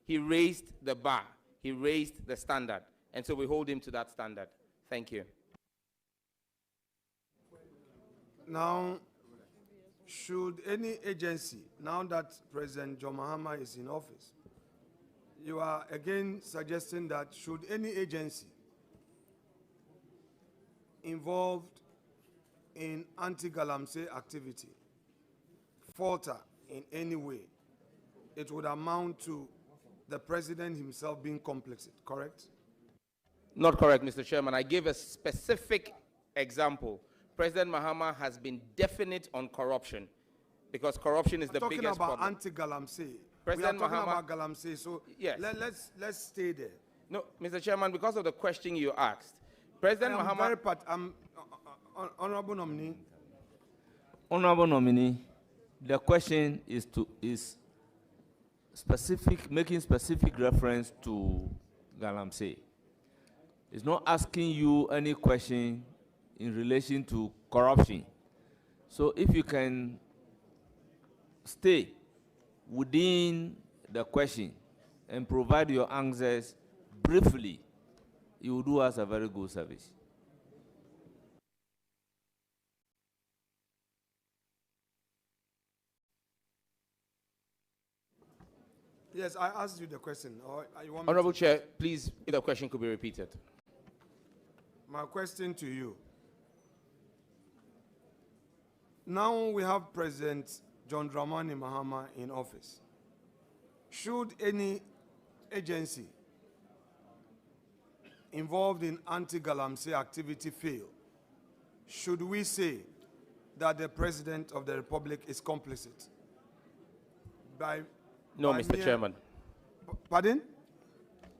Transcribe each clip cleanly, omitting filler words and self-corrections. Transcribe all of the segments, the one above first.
he raised the bar, he raised the standard, and so we hold him to that standard. Thank you. Now, should any agency, now that President John Mahama is in office, you are again suggesting that should any agency involved in anti-Galamsey activity falter in any way, it would amount to the president himself being complicit, correct? Not correct, Mr. Chairman. I gave a specific example. President Mahama has been definite on corruption because corruption is the biggest problem. Talking about anti-Galamsey. President we are talking Mahama, about Galamsey, so yes. let's stay there. No, Mr. Chairman, because of the question you asked, President Mahama... Honorable nominee. Honorable nominee, the question is making specific reference to Galamsey. It's not asking you any question in relation to corruption. So if you can stay within the question and provide your answers briefly, you will do us a very good service. Yes, I asked you the question. Honorable Chair, please, if the question could be repeated. My question to you. Now we have President John Dramani Mahama in office. Should any agency involved in anti-Galamsey activity fail, should we say that the President of the Republic is complicit? No, Mr. Chairman. Pardon?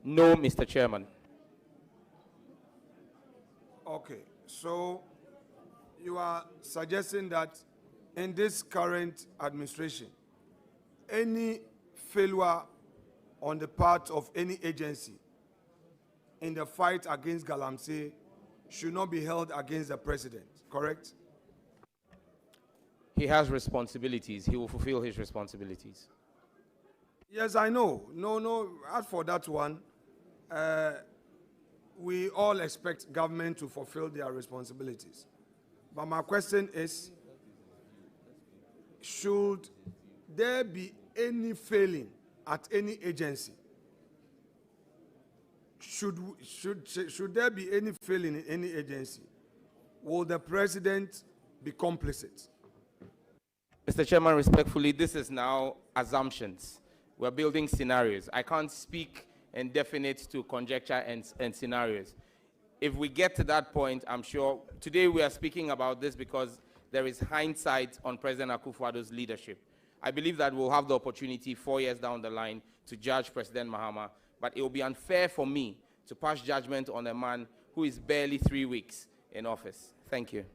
No, Mr. Chairman. Okay, so you are suggesting that in this current administration, any failure on the part of any agency in the fight against Galamsey should not be held against the president, correct? He has responsibilities. He will fulfill his responsibilities. Yes, I know. No, as for that one, we all expect government to fulfill their responsibilities. But my question is, should there be any failing at any agency? Should there be any failing in any agency? Will the president be complicit? Mr. Chairman, respectfully, this is now assumptions. We're building scenarios. I can't speak indefinite to conjecture and scenarios. If we get to that point, I'm sure today we are speaking about this because there is hindsight on President Akufo-Addo's leadership. I believe that we'll have the opportunity 4 years down the line to judge President Mahama, but it will be unfair for me to pass judgment on a man who is barely 3 weeks in office. Thank you.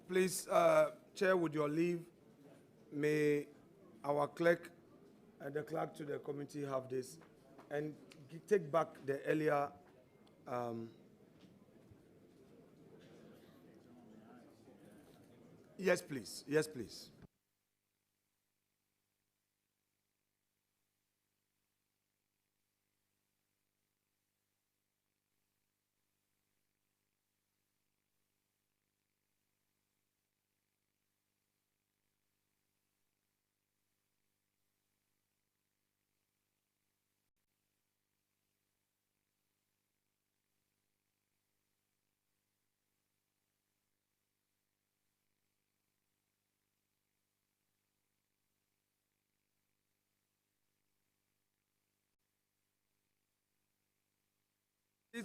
Please, Chair, with your leave, may our clerk and the clerk to the committee have this and take back the earlier yes, please. Yes, please.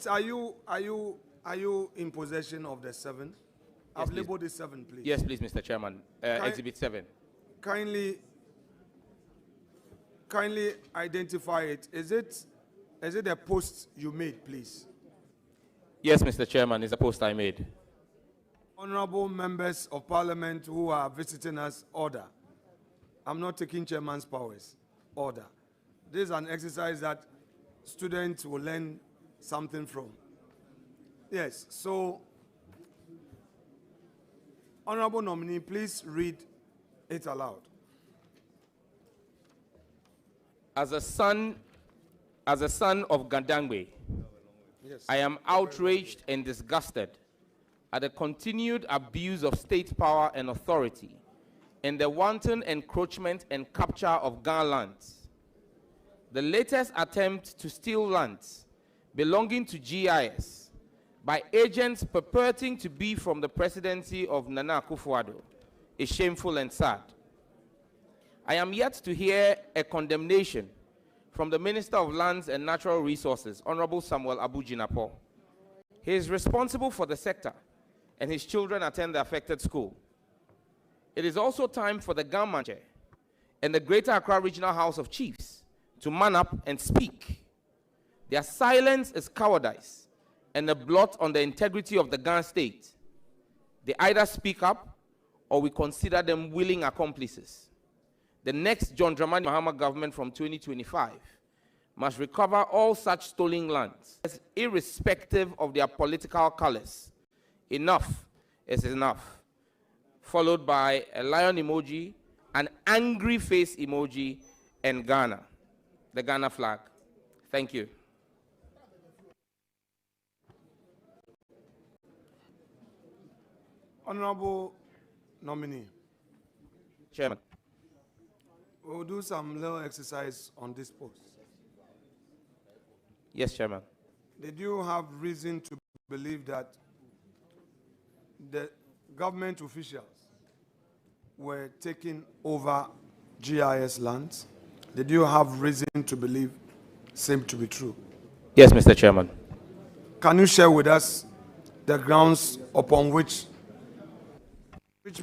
Are you in possession of the 7? Yes, I've labeled it 7, please. Yes, please, Mr. Chairman. Exhibit 7. Kindly identify it. Is it a post you made, please? Yes, Mr. Chairman, it's a post I made. Honorable members of Parliament who are visiting us, order. I'm not taking chairman's powers. Order. This is an exercise that students will learn something from. Yes, so, honorable nominee, please read it aloud. As a son of Gandangwe, Yes. I am outraged and disgusted at the continued abuse of state power and authority and the wanton encroachment and capture of Ghana lands. The latest attempt to steal lands belonging to GIS by agents purporting to be from the presidency of Nana Akufo-Addo is shameful and sad. I am yet to hear a condemnation from the Minister of Lands and Natural Resources, Honorable Samuel Abu Jinapor. He is responsible for the sector, and his children attend the affected school. It is also time for the government and the Greater Accra Regional House of Chiefs to man up and speak. Their silence is cowardice and a blot on the integrity of the Ghana state. They either speak up or we consider them willing accomplices. The next John Dramani Mahama government from 2025 must recover all such stolen lands, irrespective of their political colors. Enough is enough. Followed by a lion emoji, an angry face emoji, and Ghana, the Ghana flag. Thank you. Honorable nominee, Chairman. we'll do some little exercise on this post. Yes, Chairman. Did you have reason to believe that the government officials were taking over GIS lands? Did you have reason to believe same to be true? Yes, Mr. Chairman. Can you share with us the grounds upon which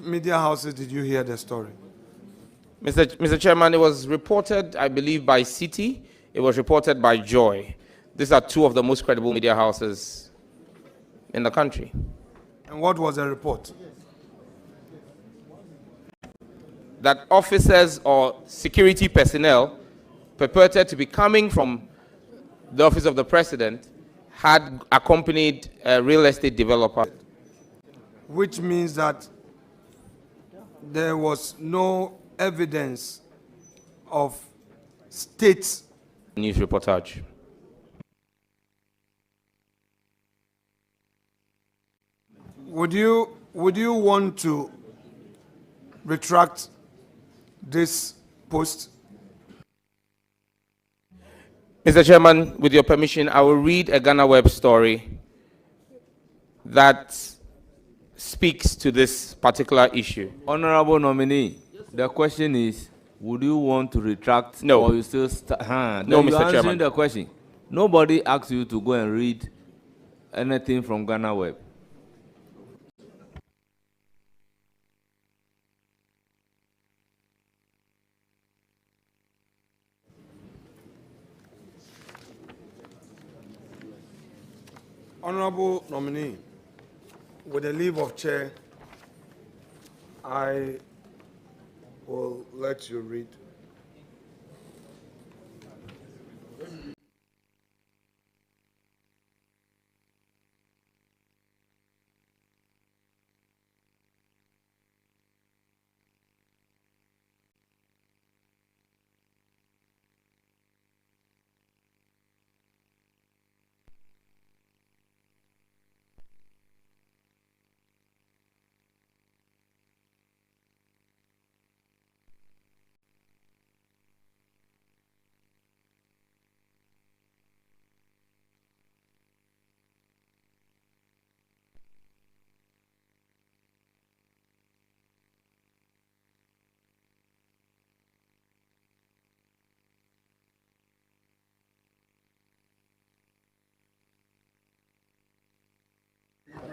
media houses did you hear the story? Mr. Chairman, it was reported, I believe, by City. It was reported by Joy. These are two of the most credible media houses in the country. And what was the report? That officers or security personnel purported to be coming from the office of the president had accompanied a real estate developer. Which means that there was no evidence of state News reportage. Would you want to retract this post? Mr. Chairman, with your permission, I will read a Ghana Web story that speaks to this particular issue. Honorable nominee, the question is, would you want to retract? No. Or you still No, Mr. You're answering Chairman. the question. Nobody asked you to go and read anything from Ghana Web. Honorable nominee, with the leave of chair, I will let you read.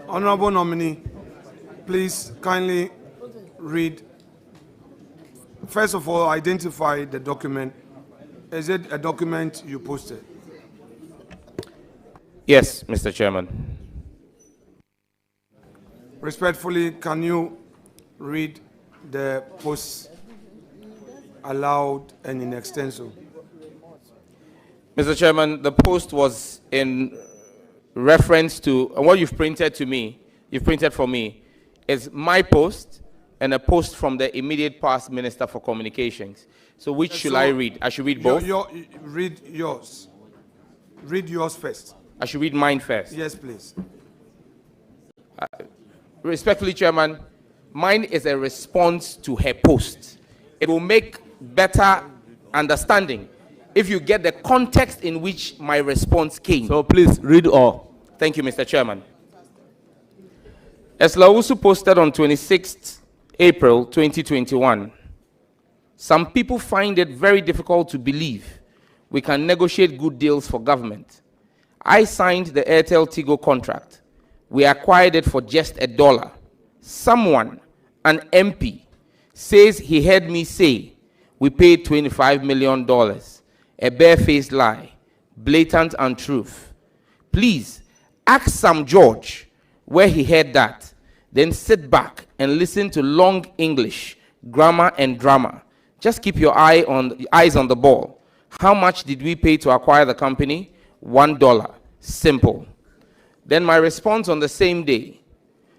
Honorable nominee, please kindly read. First of all, identify the document. Is it a document you posted? Yes, Mr. Chairman. Respectfully, can you read the post aloud and in extenso? Mr. Chairman, the post was in reference to what you've printed to me, you've printed for me, is my post and a post from the immediate past Minister for Communications. So which should I read? I should read both? Read yours. Read yours first. I should read mine first? Yes, please. Respectfully, Chairman, mine is a response to her post. It will make better understanding if you get the context in which my response came. So please read all. Thank you, Mr. Chairman. Eslawusu posted on 26th April 2021. Some people find it very difficult to believe we can negotiate good deals for government. I signed the Airtel Tigo contract. We acquired it for just $1. Someone, an MP, says he heard me say we paid $25 million. A barefaced lie, blatant untruth. Please, ask Sam George where he heard that. Then sit back and listen to long English, grammar and drama. Just keep your eyes on the ball. How much did we pay to acquire the company? $1. Simple. Then my response on the same day.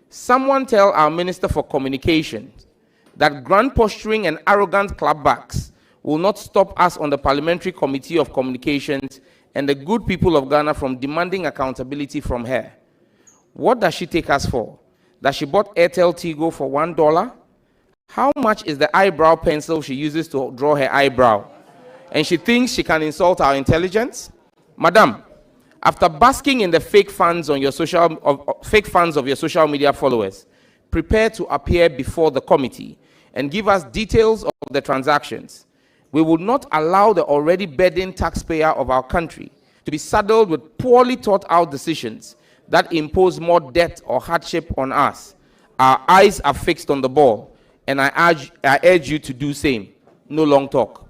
Someone tell our Minister for Communications that grand posturing and arrogant clapbacks will not stop us on the Parliamentary Committee of Communications and the good people of Ghana from demanding accountability from her. What does she take us for? That she bought Airtel Tigo for $1? How much is the eyebrow pencil she uses to draw her eyebrow? And she thinks she can insult our intelligence? Madam, after basking in the fake funds of your social media followers, prepare to appear before the committee and give us details of the transactions. We will not allow the already burdened taxpayer of our country to be saddled with poorly thought out decisions that impose more debt or hardship on us. Our eyes are fixed on the ball, and I urge you to do same. No long talk.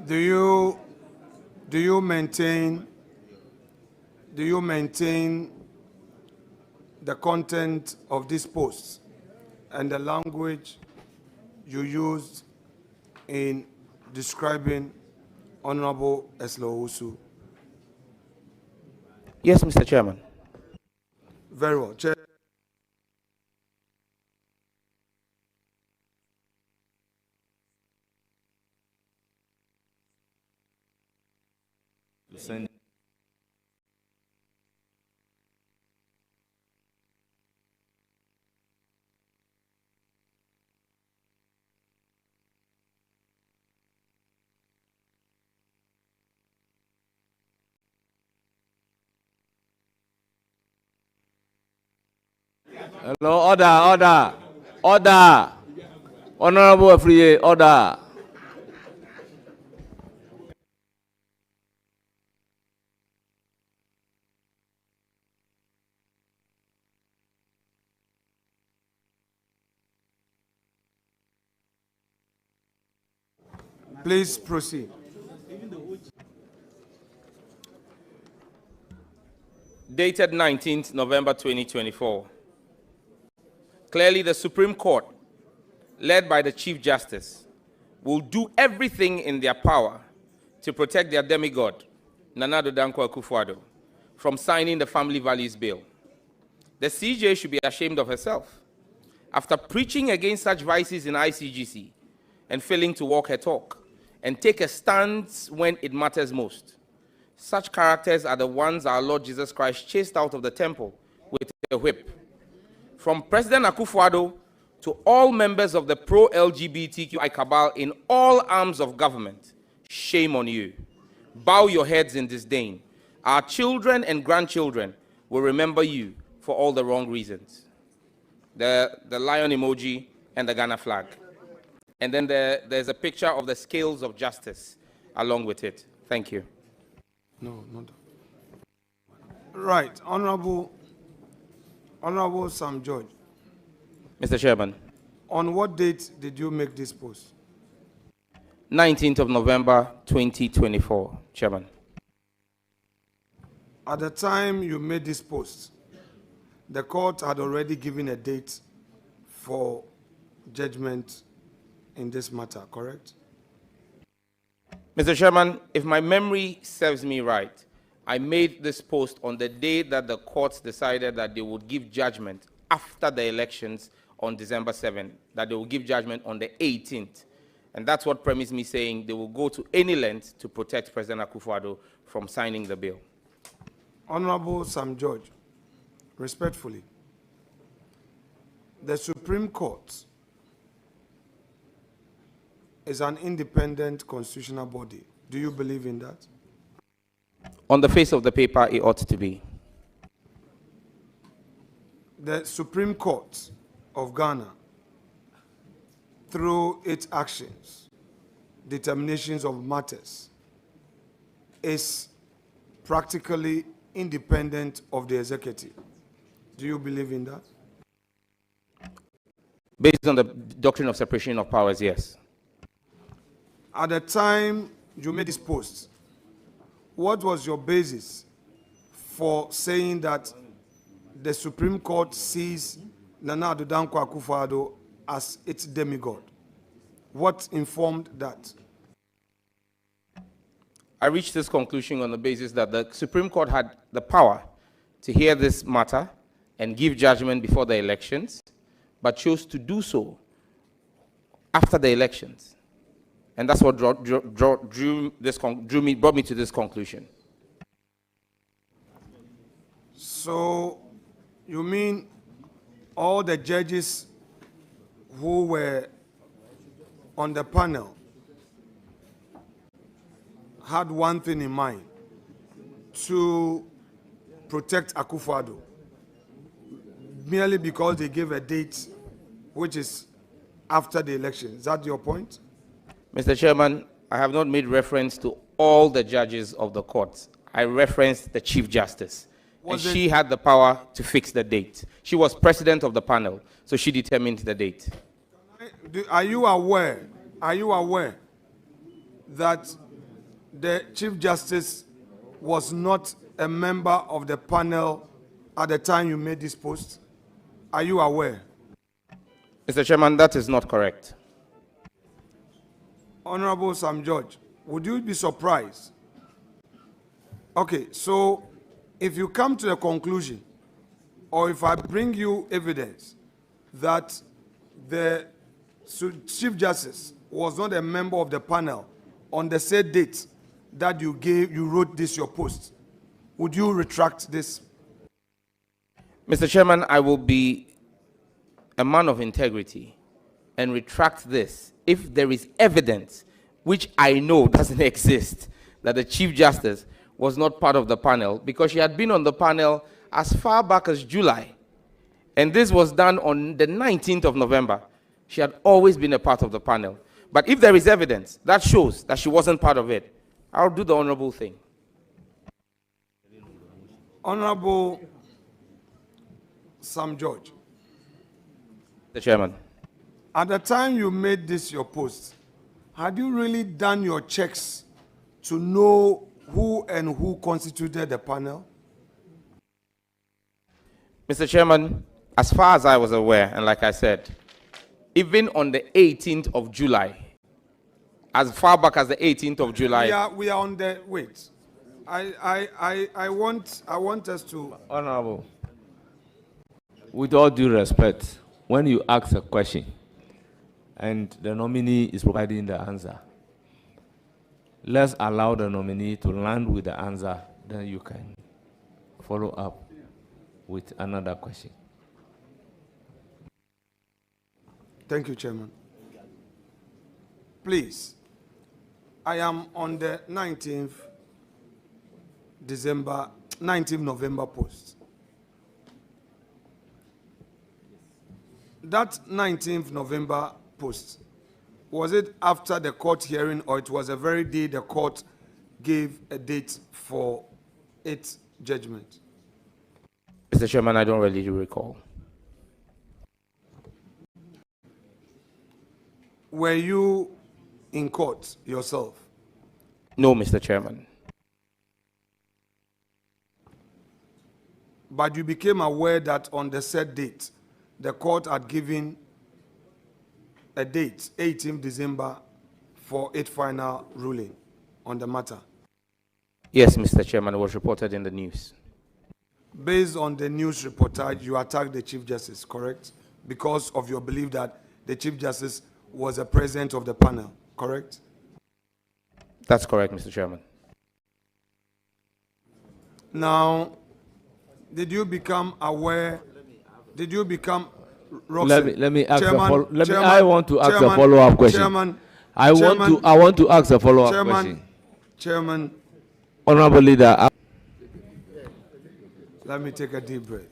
Do you maintain the content of this post and the language you used in describing Honorable Eslawusu? Yes, Mr. Chairman. Very well. Chair. Hello, order. Honorable Afriye, order. Please proceed. Dated 19th November 2024. Clearly, the Supreme Court, led by the Chief Justice, will do everything in their power to protect their demigod, Nana Addo Dankwa Akufo-Addo, from signing the Family Values Bill. The CJ should be ashamed of herself. After preaching against such vices in ICGC and failing to walk her talk and take a stance when it matters most, such characters are the ones our Lord Jesus Christ chased out of the temple with a whip. From President Akufo-Addo to all members of the pro-LGBTQI cabal in all arms of government, shame on you. Bow your heads in disdain. Our children and grandchildren will remember you for all the wrong reasons. The lion emoji and the Ghana flag. And then there's a picture of the scales of justice along with it. Thank you. No, not that. Right, Honorable Sam George. Mr. Chairman. On what date did you make this post? 19th of November, 2024, Chairman. At the time you made this post, the court had already given a date for judgment in this matter, correct? Mr. Chairman, if my memory serves me right, I made this post on the day that the courts decided that they would give judgment after the elections on December 7th, that they will give judgment on the 18th. And that's what premised me saying they will go to any length to protect President Akufo-Addo from signing the bill. Honorable Sam George, respectfully, the Supreme Court is an independent constitutional body. Do you believe in that? On the face of the paper, it ought to be. The Supreme Court of Ghana, through its actions, determinations of matters, is practically independent of the executive. Do you believe in that? Based on the doctrine of separation of powers, yes. At the time you made this post, what was your basis for saying that the Supreme Court sees Nana Addo Dankwa Akufo-Addo as its demigod? What informed that? I reached this conclusion on the basis that the Supreme Court had the power to hear this matter and give judgment before the elections, but chose to do so after the elections. And that's what brought me to this conclusion. So, you mean all the judges who were on the panel had one thing in mind: to protect Akufo-Addo, merely because they gave a date which is after the election. Is that your point? Mr. Chairman, I have not made reference to all the judges of the court. I referenced the Chief Justice. And she had the power to fix the date. She was president of the panel, so she determined the date. Are you aware that the Chief Justice was not a member of the panel at the time you made this post? Are you aware? Mr. Chairman, that is not correct. Honorable Sam George, would you be surprised? Okay, so if you come to the conclusion, or if I bring you evidence that the Chief Justice was not a member of the panel on the said date that you wrote this your post, would you retract this? Mr. Chairman, I will be a man of integrity and retract this if there is evidence, which I know doesn't exist, that the Chief Justice was not part of the panel, because she had been on the panel as far back as July. And this was done on the 19th of November. She had always been a part of the panel. But if there is evidence that shows that she wasn't part of it, I'll do the honorable thing. Honorable Sam George. The Chairman. At the time you made this your post, had you really done your checks to know who and who constituted the panel? Mr. Chairman, as far as I was aware, and like I said, even on the 18th of July, as far back as the 18th of July. We are on the, wait. I want us to. Honorable, with all due respect, when you ask a question and the nominee is providing the answer, let's allow the nominee to land with the answer, then you can follow up with another question. Thank you, Chairman. Please, I am on the 19th November post. That 19th November post, was it after the court hearing, or it was the very day the court gave a date for its judgment? Mr. Chairman, I don't really recall. Were you in court yourself? No, Mr. Chairman. But you became aware that on the said date, the court had given a date, 18th December, for its final ruling on the matter. Yes, Mr. Chairman, it was reported in the news. Based on the news reportage, you attacked the Chief Justice, correct? Because of your belief that the Chief Justice was a president of the panel, correct? That's correct, Mr. Chairman. Now, did you become aware? Did you become? Roxanne, let me ask Chairman, I want to ask a follow-up question. I want to ask a follow-up question. Chairman, Honorable Leader. let me take a deep breath.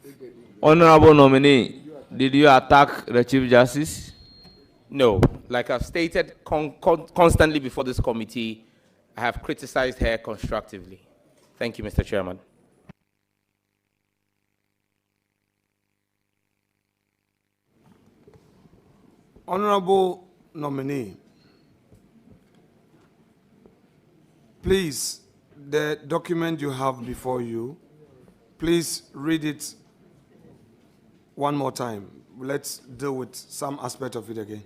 Honorable nominee, did you attack the Chief Justice? No. Like I've stated constantly before this committee, I have criticized her constructively. Thank you, Mr. Chairman. Honorable nominee, please, the document you have before you, please read it one more time. Let's deal with some aspect of it again.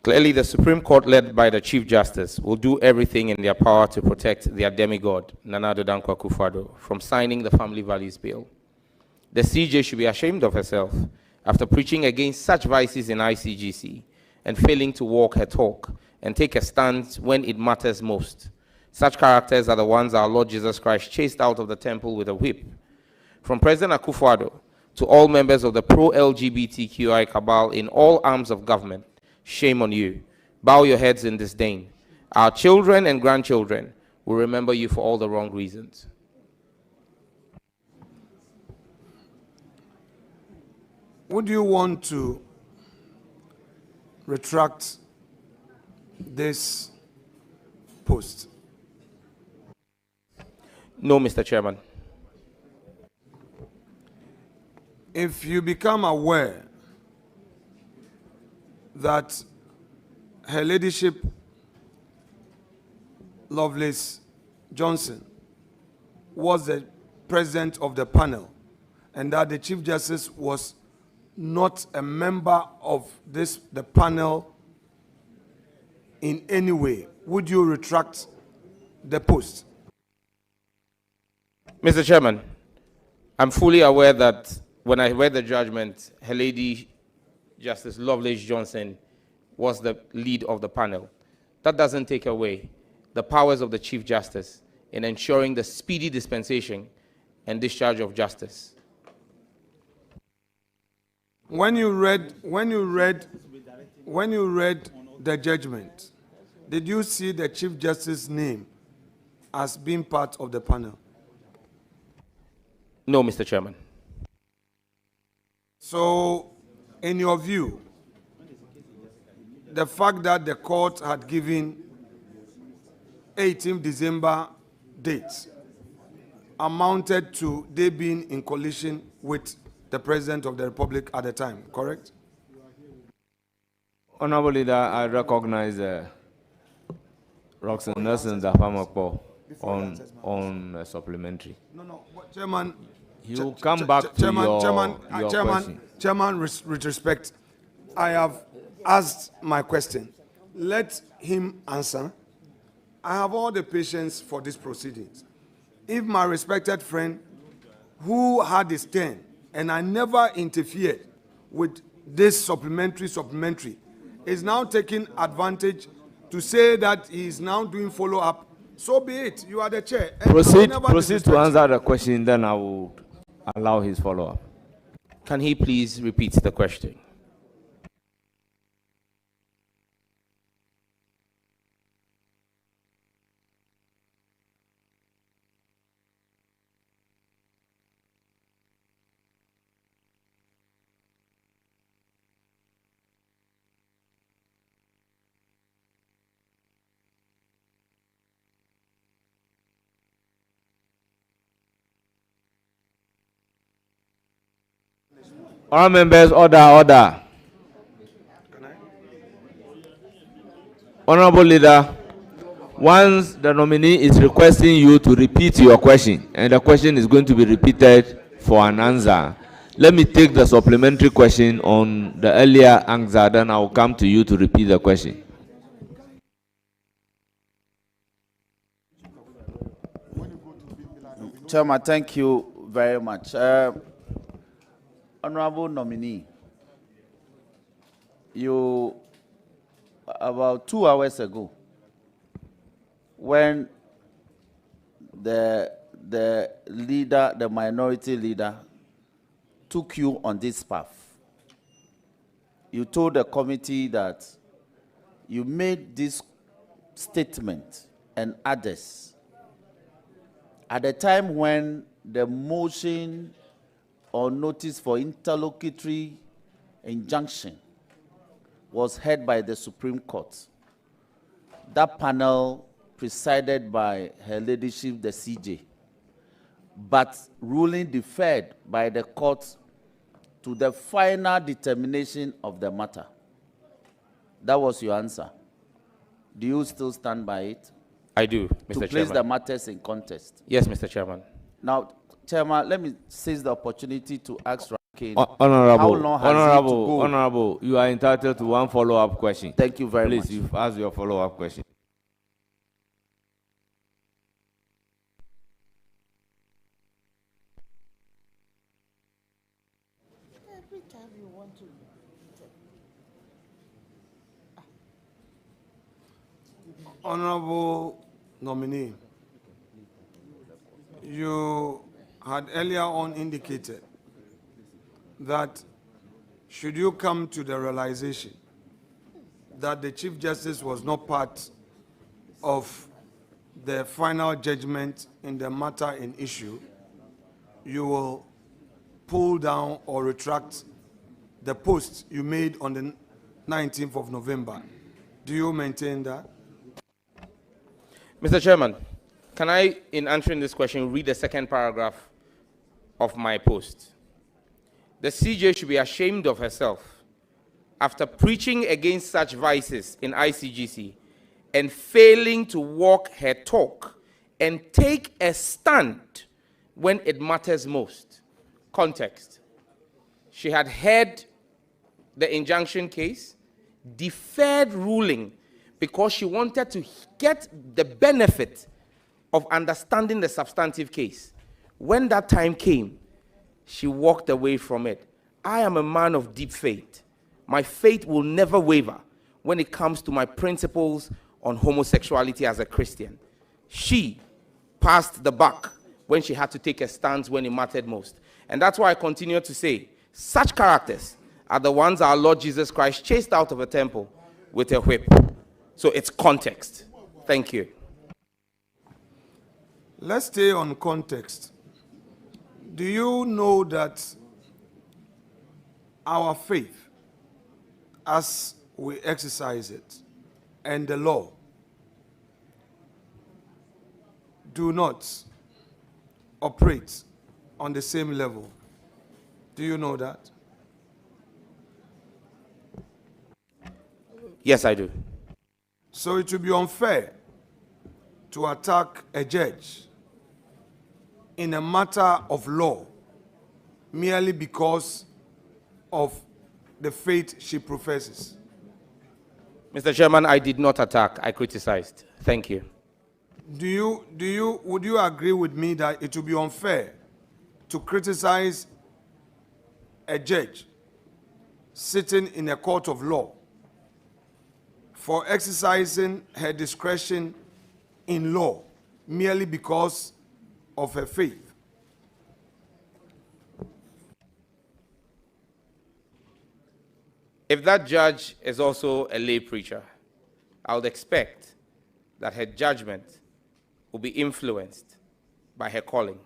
Clearly, the Supreme Court, led by the Chief Justice, will do everything in their power to protect their demigod, Nana Addo Dankwa Akufo-Addo, from signing the Family Values Bill. The CJ should be ashamed of herself after preaching against such vices in ICGC and failing to walk her talk and take a stand when it matters most. Such characters are the ones our Lord Jesus Christ chased out of the temple with a whip. From President Akufo-Addo to all members of the pro-LGBTQI cabal in all arms of government, shame on you. Bow your heads in disdain. Our children and grandchildren will remember you for all the wrong reasons. Would you want to retract this post? No, Mr. Chairman. If you become aware that Her Ladyship Lovelace Johnson was the president of the panel and that the Chief Justice was not a member of the panel in any way, would you retract the post? Mr. Chairman, I'm fully aware that when I read the judgment, Her Lady Justice Lovelace Johnson was the lead of the panel. That doesn't take away the powers of the Chief Justice in ensuring the speedy dispensation and discharge of justice. When you read the judgment, did you see the Chief Justice's name as being part of the panel? No, Mr. Chairman. So, in your view, the fact that the court had given 18 December date amounted to they being in collision with the President of the Republic at the time, correct? Honorable Leader, I recognize Roxanne Nelson Dafamakpo on supplementary. No, Chairman. You come back to your question. Chairman, with respect, I have asked my question. Let him answer. I have all the patience for these proceedings. If my respected friend, who had his turn, and I never interfered with this supplementary, is now taking advantage to say that he is now doing follow-up, so be it. You are the chair. Proceed to answer the question, then I will allow his follow-up. Can he please repeat the question? All members, order. Honorable Leader, once the nominee is requesting you to repeat your question, and the question is going to be repeated for an answer, let me take the supplementary question on the earlier answer, then I will come to you to repeat the question. Chairman, thank you very much. Honorable nominee, you, about 2 hours ago, when the leader, the minority leader, took you on this path, you told the committee that you made this statement and others at the time when the motion or notice for interlocutory injunction was heard by the Supreme Court. That panel presided by Her Ladyship, the CJ, but ruling deferred by the court to the final determination of the matter. That was your answer. Do you still stand by it? I do, Mr. To place Chairman. the matters in context. Yes, Mr. Chairman. Now, Chairman, let me seize the opportunity to ask Rankin, Honorable, how long has it to go? Honorable, you are entitled to one follow-up question. Thank you very much. Please, you've asked your follow-up question. Every time you want to. Honorable nominee, you had earlier on indicated that should you come to the realization that the Chief Justice was not part of the final judgment in the matter in issue, you will pull down or retract the post you made on the 19th of November. Do you maintain that? Mr. Chairman, can I, in answering this question, read the second paragraph of my post? The CJ should be ashamed of herself after preaching against such vices in ICGC and failing to walk her talk and take a stand when it matters most. Context. She had heard the injunction case, deferred ruling because she wanted to get the benefit of understanding the substantive case. When that time came, she walked away from it. I am a man of deep faith. My faith will never waver when it comes to my principles on homosexuality as a Christian. She passed the buck when she had to take a stance when it mattered most. And that's why I continue to say, such characters are the ones our Lord Jesus Christ chased out of a temple with a whip. So it's context. Thank you. Let's stay on context. Do you know that our faith, as we exercise it, and the law do not operate on the same level? Do you know that? Yes, I do. So it would be unfair to attack a judge in a matter of law merely because of the faith she professes. Mr. Chairman, I did not attack. I criticized. Thank you. Would you agree with me that it would be unfair to criticize a judge sitting in a court of law for exercising her discretion in law merely because of her faith? If that judge is also a lay preacher, I would expect that her judgment will be influenced by her calling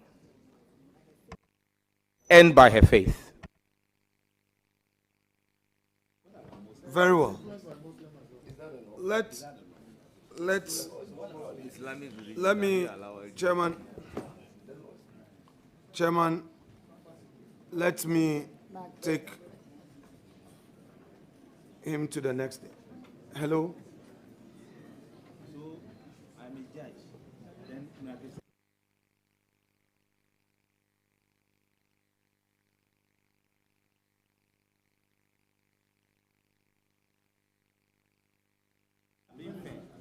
and by her faith. Very well. Let me, Chairman, let me take him to the next thing. Hello? So, I'm a judge. Then,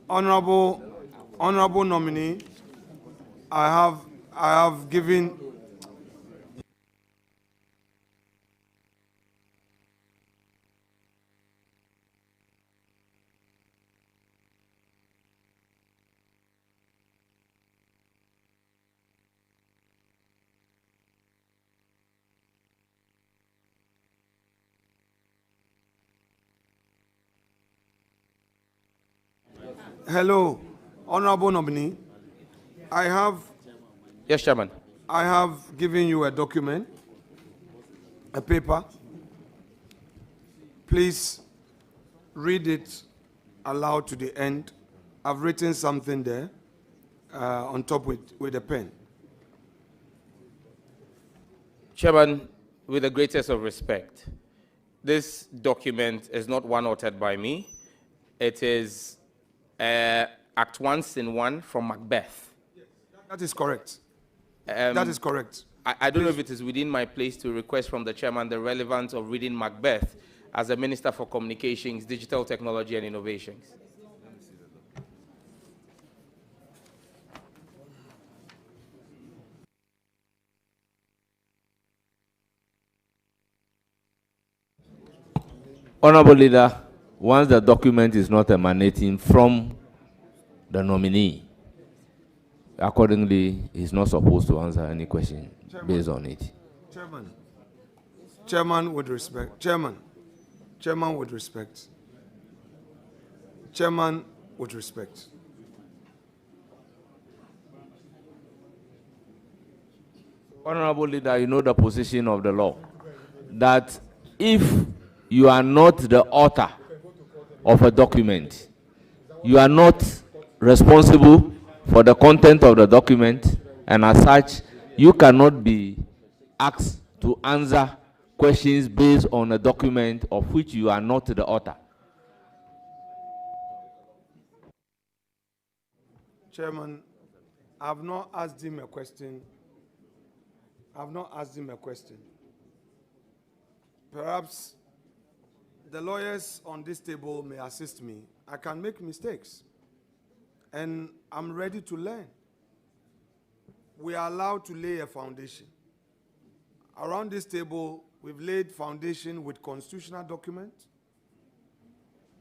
Honorable nominee, I I have given. Hello, Honorable Nominee. Yes, Chairman. I have given you a document, a paper. Please read it aloud to the end. I've written something there on top with a pen. Chairman, with the greatest of respect, this document is not one authored by me. It is Act 1, Scene 1 from Macbeth. That is correct. That is correct. I don't know if it is within my place to request from the chairman the relevance of reading Macbeth as a Minister for Communications, Digital Technology and Innovations. Honorable Leader, once the document is not emanating from the nominee, accordingly, he's not supposed to answer any question based on it. Chairman, with respect. Chairman, with respect. Chairman, with respect. Honorable Leader, you know the position of the law, that if you are not the author of a document, you are not responsible for the content of the document, and as such, you cannot be asked to answer questions based on a document of which you are not the author. Chairman, I've not asked him a question. I've not asked him a question. Perhaps the lawyers on this table may assist me. I can make mistakes, and I'm ready to learn. We are allowed to lay a foundation. Around this table, we've laid foundation with constitutional documents,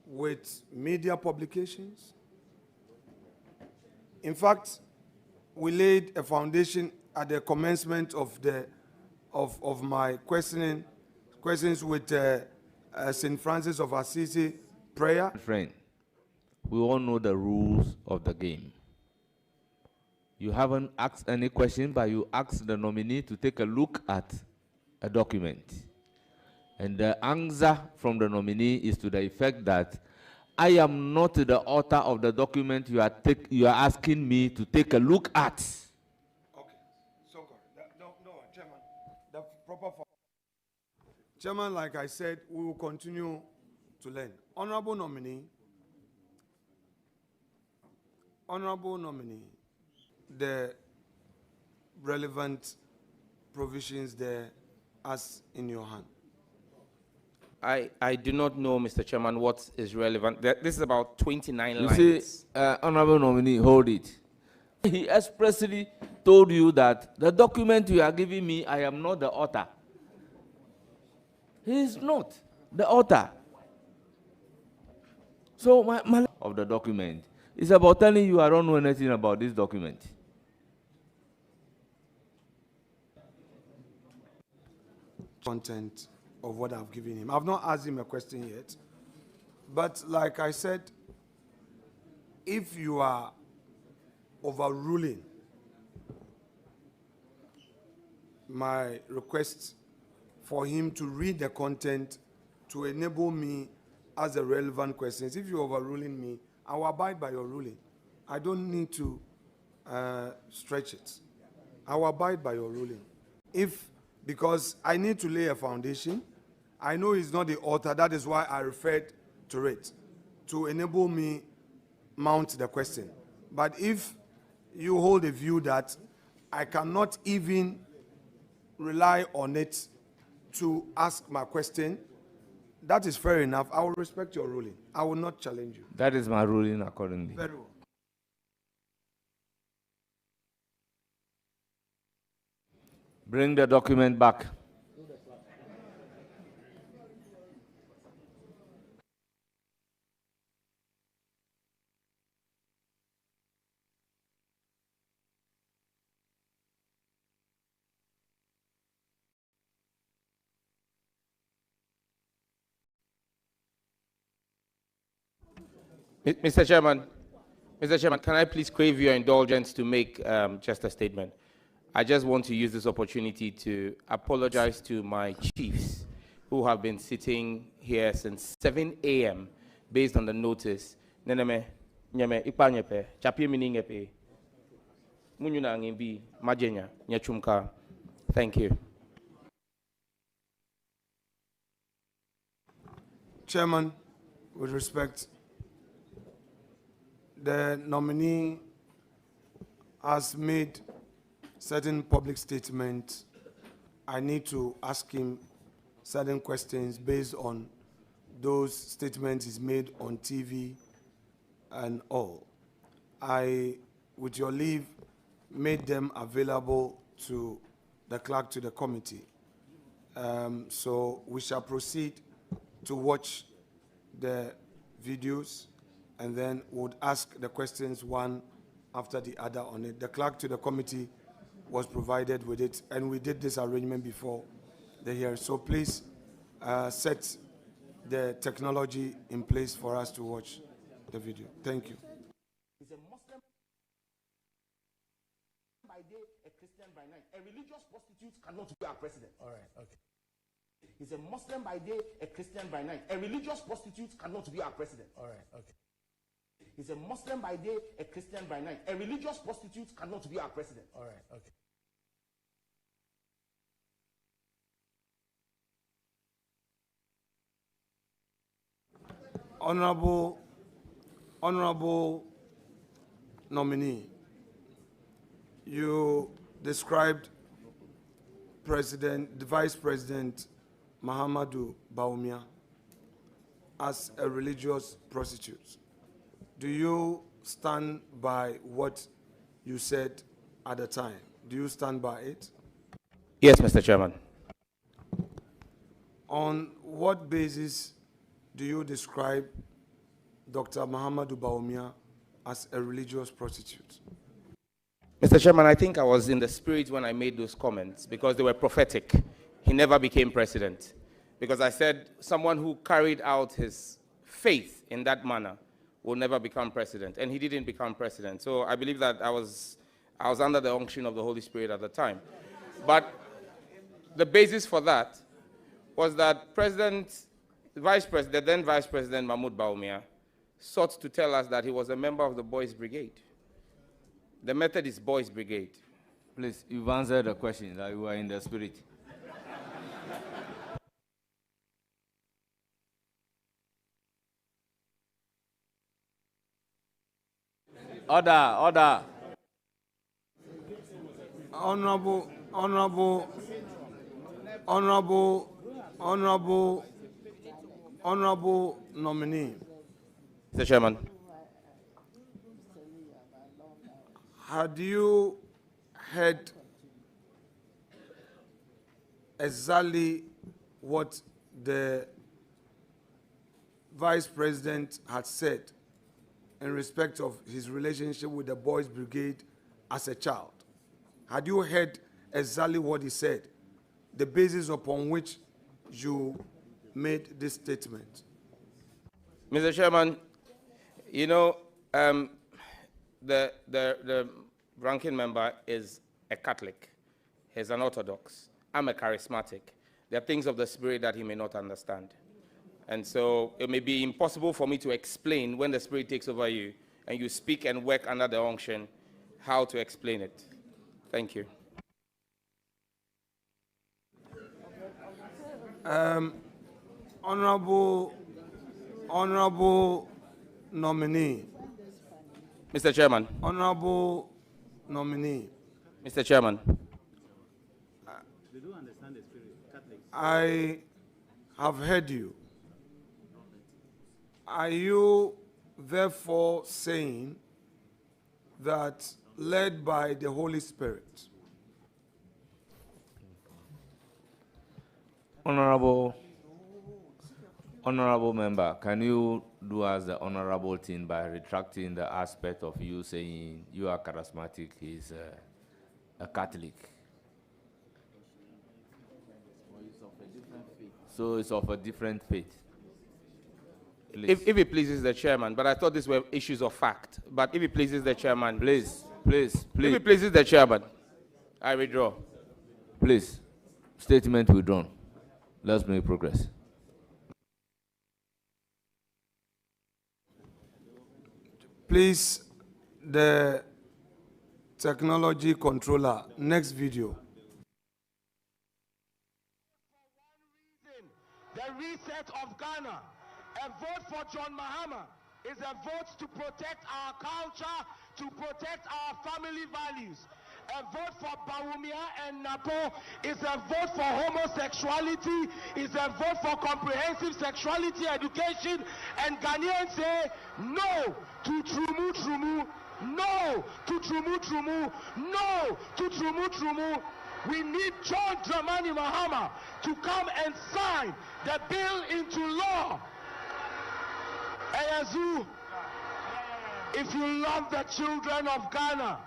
with media publications. In fact, we laid a foundation at the commencement of my questions with St. Francis of Assisi prayer. Friend, we all know the rules of the game. You haven't asked any question, but you asked the nominee to take a look at a document. And the answer from the nominee is to the effect that I am not the author of the document you are asking me to take a look at. Okay, so no, Chairman, the proper form. Chairman, like I said, we will continue to learn. Honorable nominee, the relevant provisions there as in your hand. I do not know, Mr. Chairman, what is relevant. This is about 29 You lines. see, honorable nominee, hold it. He expressly told you that the document you are giving me, I am not the author. He is not the author. So my of the document is about telling you I don't know anything about this document. Content of what I've given him. I've not asked him a question yet, but like I said, if you are overruling my request for him to read the content to enable me as the relevant questions, if you're overruling me, I will abide by your ruling. I don't need to stretch it. I will abide by your ruling. Because I need to lay a foundation. I know he's not the author. That is why I referred to it, to enable me mount the question. But if you hold a view that I cannot even rely on it to ask my question, that is fair enough. I will respect your ruling. I will not challenge you. That is my ruling accordingly. Very well. Bring the document back. Mr. Chairman, can I please crave your indulgence to make just a statement? I just want to use this opportunity to apologize to my chiefs who have been sitting here since 7 a.m. based on the notice. Neneme, nyame, ipanyepe, chapi miningepe, munyuna ngimbi, majenya, nyachumka. Thank you. Chairman, with respect, the nominee has made certain public statements. I need to ask him certain questions based on those statements he's made on TV and all. I, with your leave, made them available to the clerk, to the committee. So we shall proceed to watch the videos, and then would ask the questions one after the other on it. The clerk to the committee was provided with it, and we did this arrangement before the hearing. So please set the technology in place for us to watch the video. Thank you. He's a Muslim by day, a Christian by night. A religious prostitute cannot be our president. All right, okay. He's a Muslim by day, a Christian by night. A religious prostitute cannot be our president. All right, okay. He's a Muslim by day, a Christian by night. A religious prostitute cannot be our president. All right, okay. Honorable nominee, you described the Vice President Mahamudu Bawumia as a religious prostitute. Do you stand by what you said at the time? Do you stand by it? Yes, Mr. Chairman. On what basis do you describe Dr. Mahamudu Bawumia as a religious prostitute? Mr. Chairman, I think I was in the spirit when I made those comments because they were prophetic. He never became president because I said someone who carried out his faith in that manner will never become president, and he didn't become president. So I believe that I was under the unction of the Holy Spirit at the time. But the basis for that was that then Vice President Mahmoud Bawumia sought to tell us that he was a member of the Boys Brigade. The method is Boys Brigade. Please, you've answered the question that you are in the spirit. Order. Honorable nominee. Mr. Chairman. Had you heard exactly what the Vice President had said in respect of his relationship with the Boys Brigade as a child? Had you heard exactly what he said, the basis upon which you made this statement? Mr. Chairman, you know, the ranking member is a Catholic. He's an Orthodox. I'm a charismatic. There are things of the Spirit that he may not understand. And so it may be impossible for me to explain when the Spirit takes over you and you speak and work under the unction, how to explain it. Thank you. Honorable nominee. Mr. Chairman. Honorable nominee. Mr. Chairman. They don't understand the spirit. Catholics. I have heard you. Are you therefore saying that, led by the Holy Spirit, Honorable member, can you do us the honorable thing by retracting the aspect of you saying you are charismatic, he's a Catholic? So it's of a different faith. If it pleases the chairman, but I thought these were issues of fact. But if it pleases the chairman, Please. If it pleases the chairman, I withdraw. Please, statement withdrawn. Let's make progress. Please, the technology controller, next video. The reset of Ghana. A vote for John Mahama is a vote to protect our culture, to protect our family values. A vote for Bawumia and Napo is a vote for homosexuality, is a vote for comprehensive sexuality education, and Ghanaians say no to Trumu Trumu, no to Trumu Trumu, no to Trumu Trumu. We need John Dramani Mahama to come and sign the bill into law. Ayazu, if you love the children of Ghana,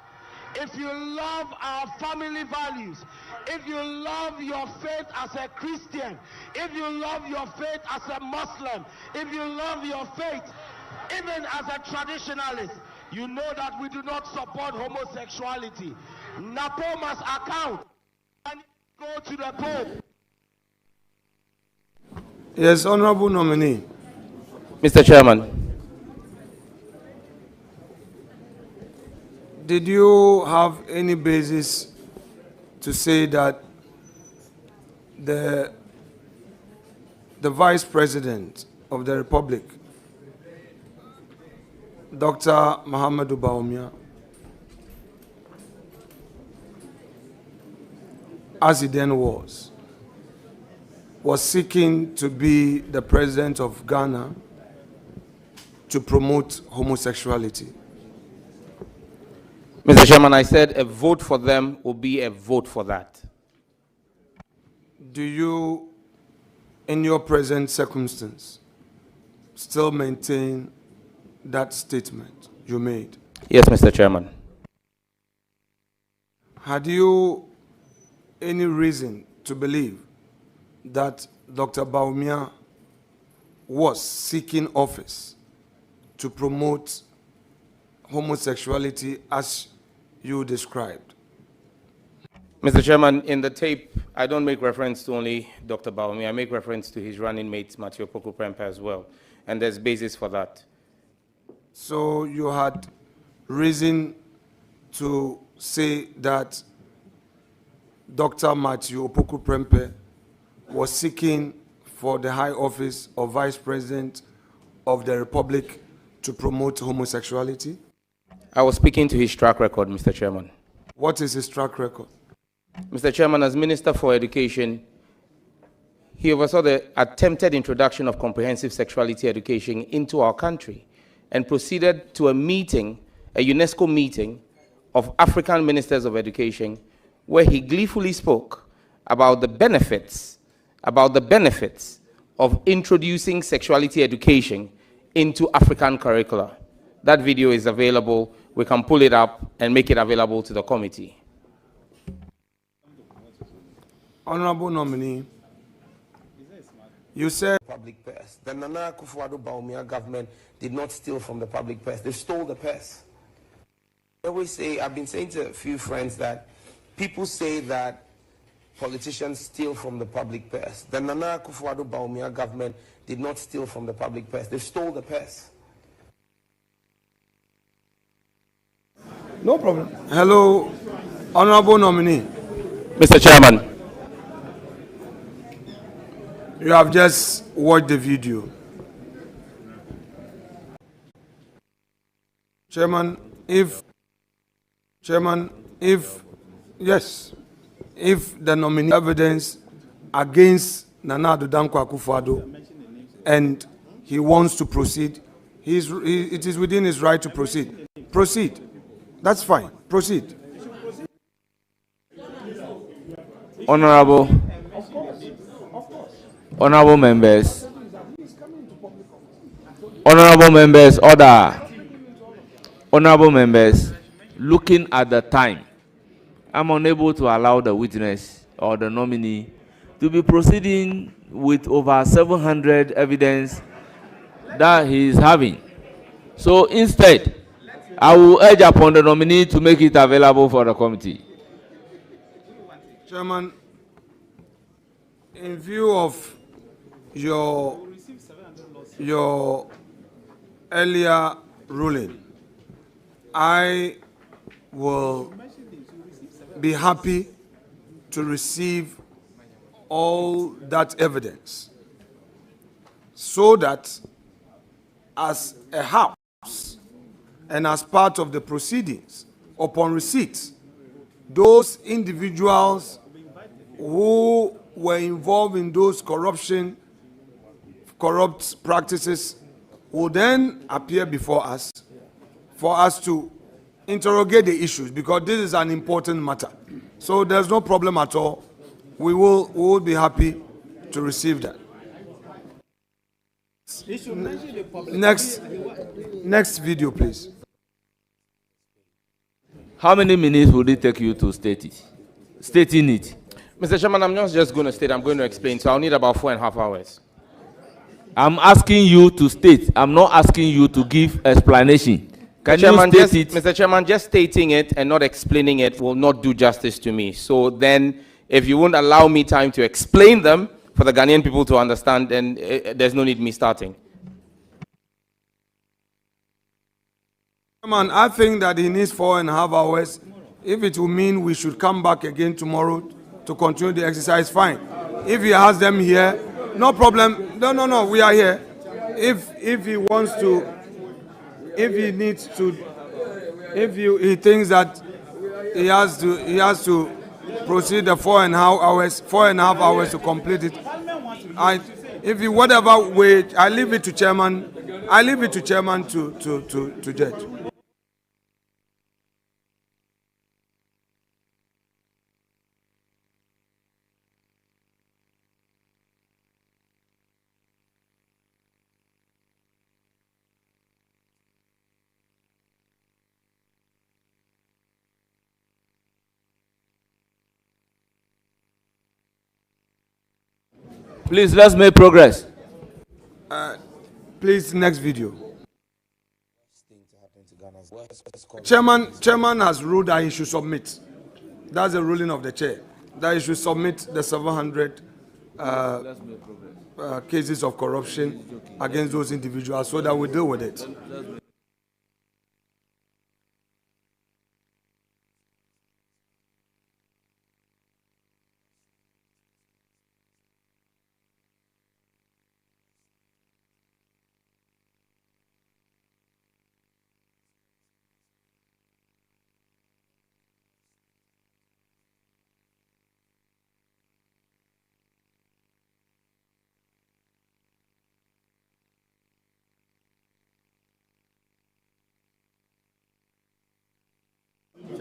if you love our family values, if you love your faith as a Christian, if you love your faith as a Muslim, if you love your faith even as a traditionalist, you know that we do not support homosexuality. Napo must account and go to the Pope. Yes, honorable nominee. Mr. Chairman. Did you have any basis to say that the Vice President of the Republic, Dr. Muhammadu Bawumia, as he then was seeking to be the President of Ghana to promote homosexuality? Mr. Chairman, I said a vote for them will be a vote for that. Do you, in your present circumstance, still maintain that statement you made? Yes, Mr. Chairman. Had you any reason to believe that Dr. Bawumia was seeking office to promote homosexuality as you described? Mr. Chairman, in the tape, I don't make reference to only Dr. Bawumia. I make reference to his running mate, Matthew Opoku Prempeh, as well. And there's basis for that. So you had reason to say that Dr. Matthew Opoku Prempeh was seeking for the high office of Vice President of the Republic to promote homosexuality? I was speaking to his track record, Mr. Chairman. What is his track record? Mr. Chairman, as Minister for Education, he oversaw the attempted introduction of comprehensive sexuality education into our country and proceeded to a meeting, a UNESCO meeting of African ministers of education, where he gleefully spoke about the benefits of introducing sexuality education into African curricula. That video is available. We can pull it up and make it available to the committee. Honorable nominee, you said Public purse. The Nana Akufo-Addo Bawumia government did not steal from the public purse. They stole the purse. I always say, I've been saying to a few friends that people say that politicians steal from the public purse. The Nana Akufo-Addo Bawumia government did not steal from the public purse. They stole the purse. no problem. Hello, honorable nominee. Mr. Chairman. You have just watched the video. Chairman, if the nominee evidence against Nana Addo Dankwa Akufo-Addo and he wants to proceed, it is within his right to proceed. Proceed. That's fine. Proceed. Honorable. Honorable members, order. Honorable members, looking at the time, I'm unable to allow the witness or the nominee to be proceeding with over 700 evidence that he is having. So instead, I will urge upon the nominee to make it available for the committee. Chairman, in view of your earlier ruling, I will be happy to receive all that evidence so that as a house and as part of the proceedings, upon receipt, those individuals who were involved in those corrupt practices will then appear before us for us to interrogate the issues, because this is an important matter. So there's no problem at all. We will be happy to receive that. Next video, please. How many minutes would it take you to state it? Stating it. Mr. Chairman, I'm not just going to state, I'm going to explain. So I'll need about 4.5 hours. I'm asking you to state. I'm not asking you to give explanation. Can Chairman, you state it? Mr. Chairman, just stating it and not explaining it will not do justice to me. So then, if you won't allow me time to explain them for the Ghanaian people to understand, then there's no need me starting. Chairman, I think that he needs 4.5 hours. If it will mean we should come back again tomorrow to continue the exercise, fine. If he has them here, no problem. No, we are here. If he wants to, if he needs to, if he thinks that he has to proceed the 4.5 hours to complete it. Whatever way, I leave it to chairman. I leave it to chairman to judge. Please, let's make progress. Please, next video. Chairman has ruled that he should submit. That's the ruling of the chair. That he should submit the 700 cases of corruption against those individuals so that we deal with it.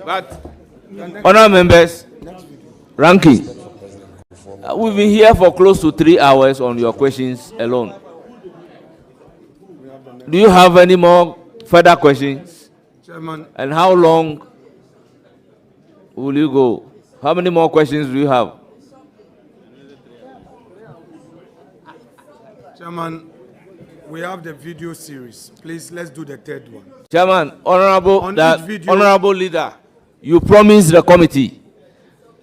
But, honourable members, ranking, we've been here for close to 3 hours on your questions alone. Do you have any more further questions? Chairman. And how long will you go? How many more questions do you have? Chairman, we have the video series. Please, let's do the third one. Chairman, honorable leader, you promised the committee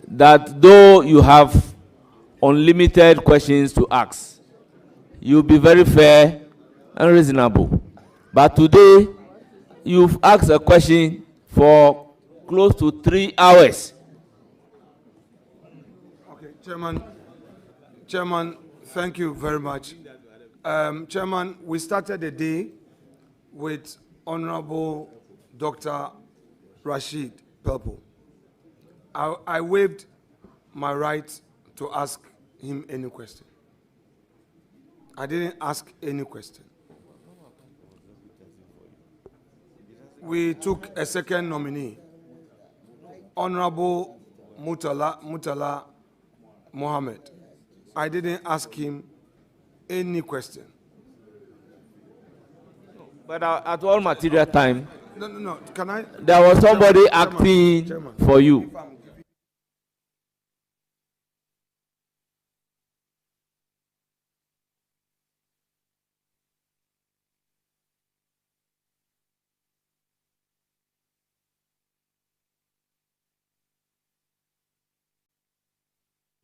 that though you have unlimited questions to ask, you'll be very fair and reasonable. But today, you've asked a question for close to 3 hours. Okay, Chairman, thank you very much. Chairman, we started the day with Honorable Dr. Rashid Pelpo. I waived my right to ask him any question. I didn't ask any question. We took a second nominee, Honorable Mutala Mohammed. I didn't ask him Any question? But at all material time, No. Can I? there was somebody Chairman, acting Chairman. for you.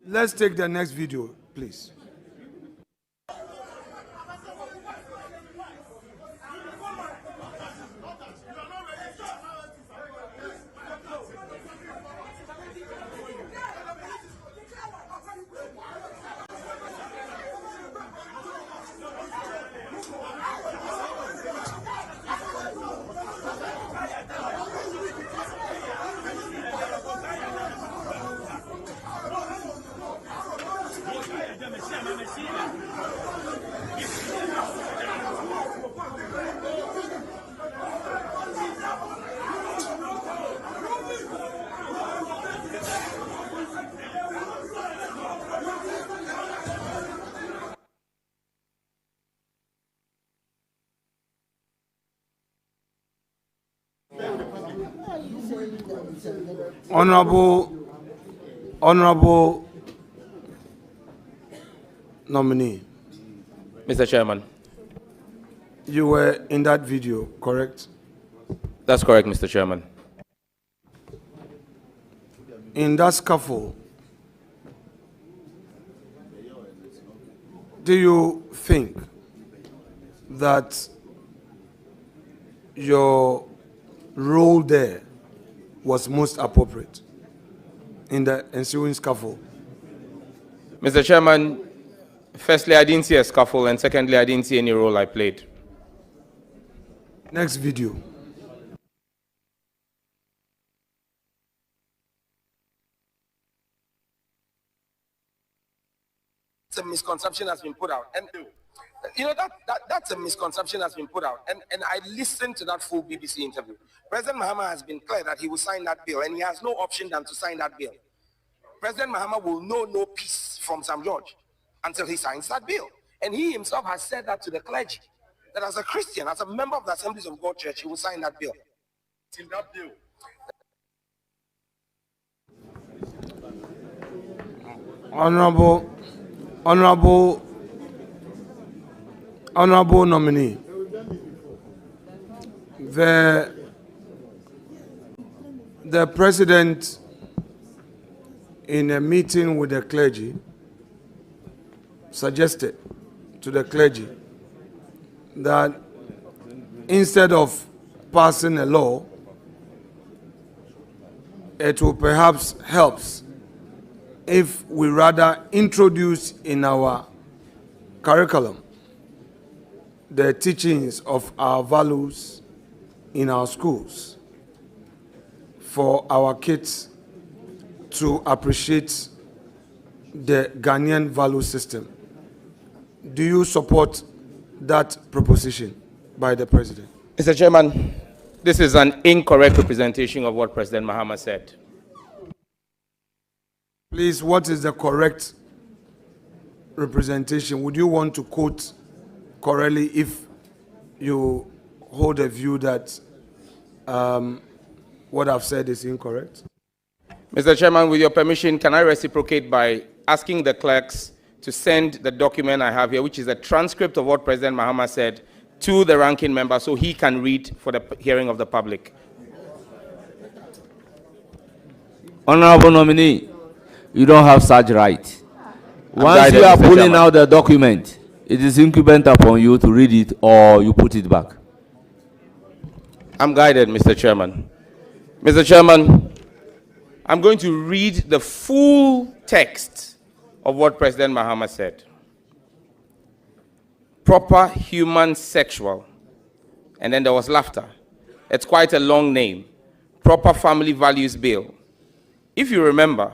Let's take the next video, please. Honorable nominee, Mr. Chairman. you were in that video, correct? That's correct, Mr. Chairman. In that scuffle, do you think that your role there was most appropriate in the ensuing scuffle? Mr. Chairman, firstly, I didn't see a scuffle, and secondly, I didn't see any role I played. Next video. A misconception has been put out, and you know that's a misconception has been put out, and I listened to that full BBC interview. President Mahama has been clear that he will sign that bill, and he has no option than to sign that bill. President Mahama will know no peace from Sam George until he signs that bill, and he himself has said that to the clergy, that as a Christian, as a member of the Assemblies of God Church, he will sign that bill. In that bill. Honorable nominee, the president, in a meeting with the clergy, suggested to the clergy that instead of passing a law, it will perhaps help if we rather introduce in our curriculum the teachings of our values in our schools for our kids to appreciate the Ghanaian value system. Do you support that proposition by the president? Mr. Chairman, this is an incorrect representation of what President Mahama said. Please, what is the correct representation? Would you want to quote correctly if you hold a view that what I've said is incorrect? Mr. Chairman, with your permission, can I reciprocate by asking the clerks to send the document I have here, which is a transcript of what President Mahama said, to the ranking member so he can read for the hearing of the public. Honorable nominee, you don't have such right. Once you are pulling out the document, it is incumbent upon you to read it or you put it back. I'm guided, Mr. Chairman. Mr. Chairman, I'm going to read the full text of what President Mahama said. Proper human sexual, and then there was laughter. It's quite a long name. Proper Family Values Bill. If you remember,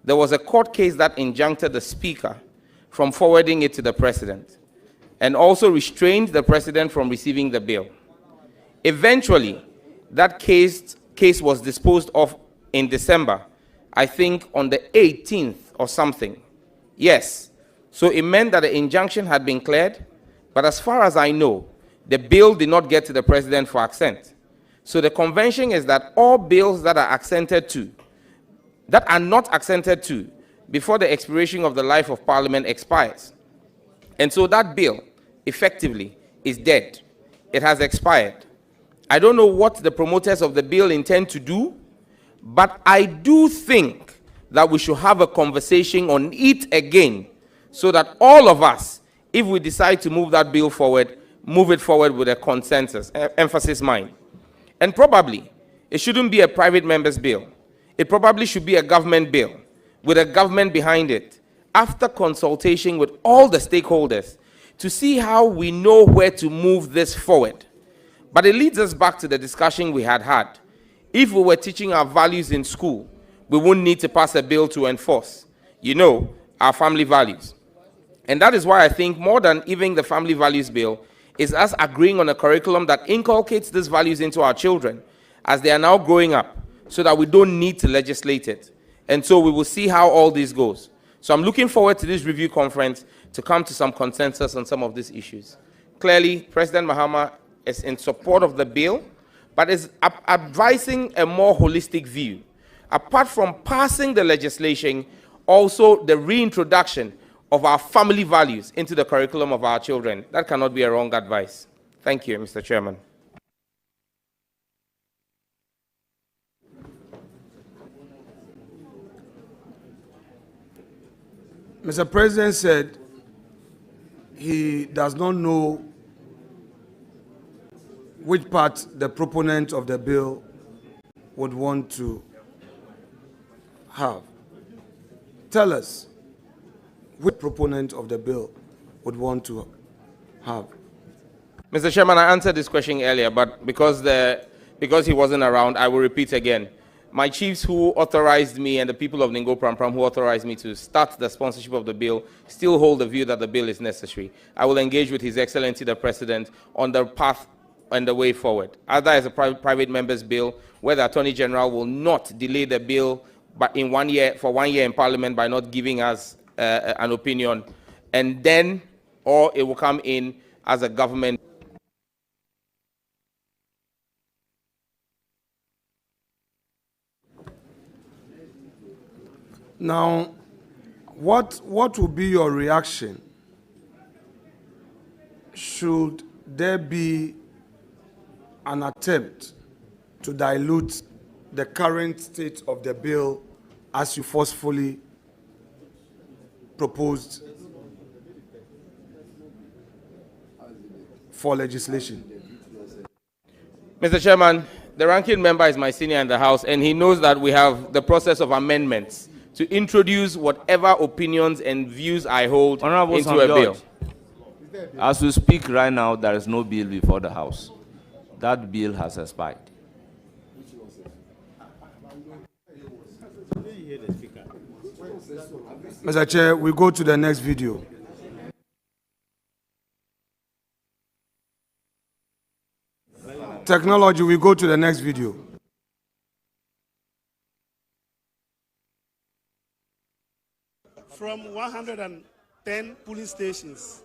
there was a court case that injuncted the Speaker from forwarding it to the President, and also restrained the President from receiving the bill. Eventually, that case was disposed of in December, I think on the 18th or something. Yes. So it meant that the injunction had been cleared, but as far as I know, the bill did not get to the president for assent. So the convention is that all bills that are assented to, that are not assented to before the expiration of the life of Parliament expires. And so that bill, effectively, is dead. It has expired. I don't know what the promoters of the bill intend to do, but I do think that we should have a conversation on it again, so that all of us, if we decide to move that bill forward, move it forward with a consensus, emphasis mine. And probably, it shouldn't be a private member's bill. It probably should be a government bill, with a government behind it, after consultation with all the stakeholders, to see how we know where to move this forward. But it leads us back to the discussion we had had. If we were teaching our values in school, we wouldn't need to pass a bill to enforce, our family values. And that is why I think more than even the family values bill is us agreeing on a curriculum that inculcates these values into our children as they are now growing up, so that we don't need to legislate it. And so we will see how all this goes. So I'm looking forward to this review conference to come to some consensus on some of these issues. Clearly, President Mahama is in support of the bill, but is advising a more holistic view. Apart from passing the legislation, also the reintroduction of our family values into the curriculum of our children. That cannot be a wrong advice. Thank you, Mr. Chairman. Mr. President said he does not know which part the proponent of the bill would want to have. Tell us which proponent of the bill would want to have. Mr. Chairman, I answered this question earlier, but because he wasn't around, I will repeat again. My chiefs who authorized me and the people of Ningo Prampram who authorized me to start the sponsorship of the bill still hold the view that the bill is necessary. I will engage with His Excellency the President on the path and the way forward. Either as a private member's bill, where the Attorney General will not delay the bill but for 1 year in Parliament by not giving us an opinion, and then, or it will come in as a government. Now, what will be your reaction should there be an attempt to dilute the current state of the bill as you forcefully proposed for legislation? Mr. Chairman, the ranking member is my senior in the House, and he knows that we have the process of amendments to introduce whatever opinions and views I hold Honorable into a bill. As we speak right now, there is no bill before the House. That bill has expired. Mr. Chair, we go to the next video. Technology, we go to the next video. From 110 polling stations,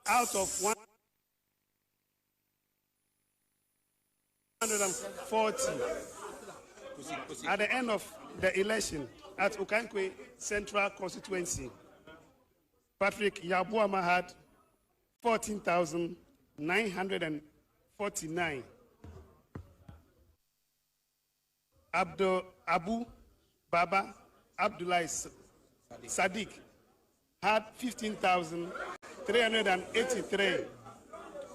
out of 140, at the end of the election at Okankwe Central Constituency, Patrick Yabuama had 14,949. Abu Baba Abdullah Sadiq had 15,383.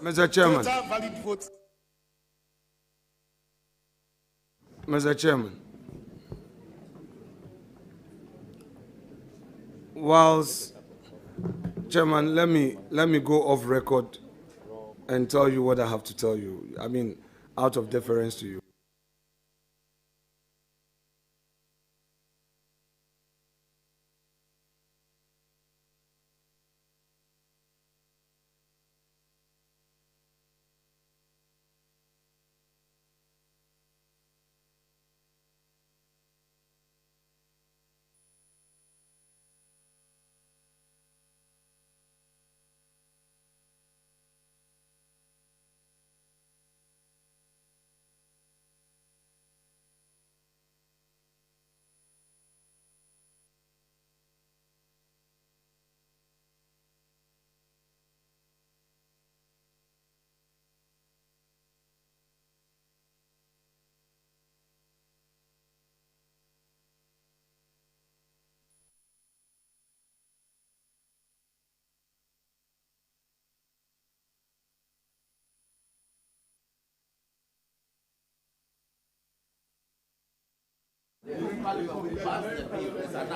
Mr. Chairman. Total valid votes. Mr. Chairman. Whilst, Chairman, let me go off record and tell you what I have to tell you. I mean, out of deference to you.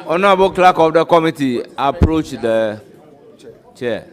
Honorable Clerk of the Committee, approach the chair.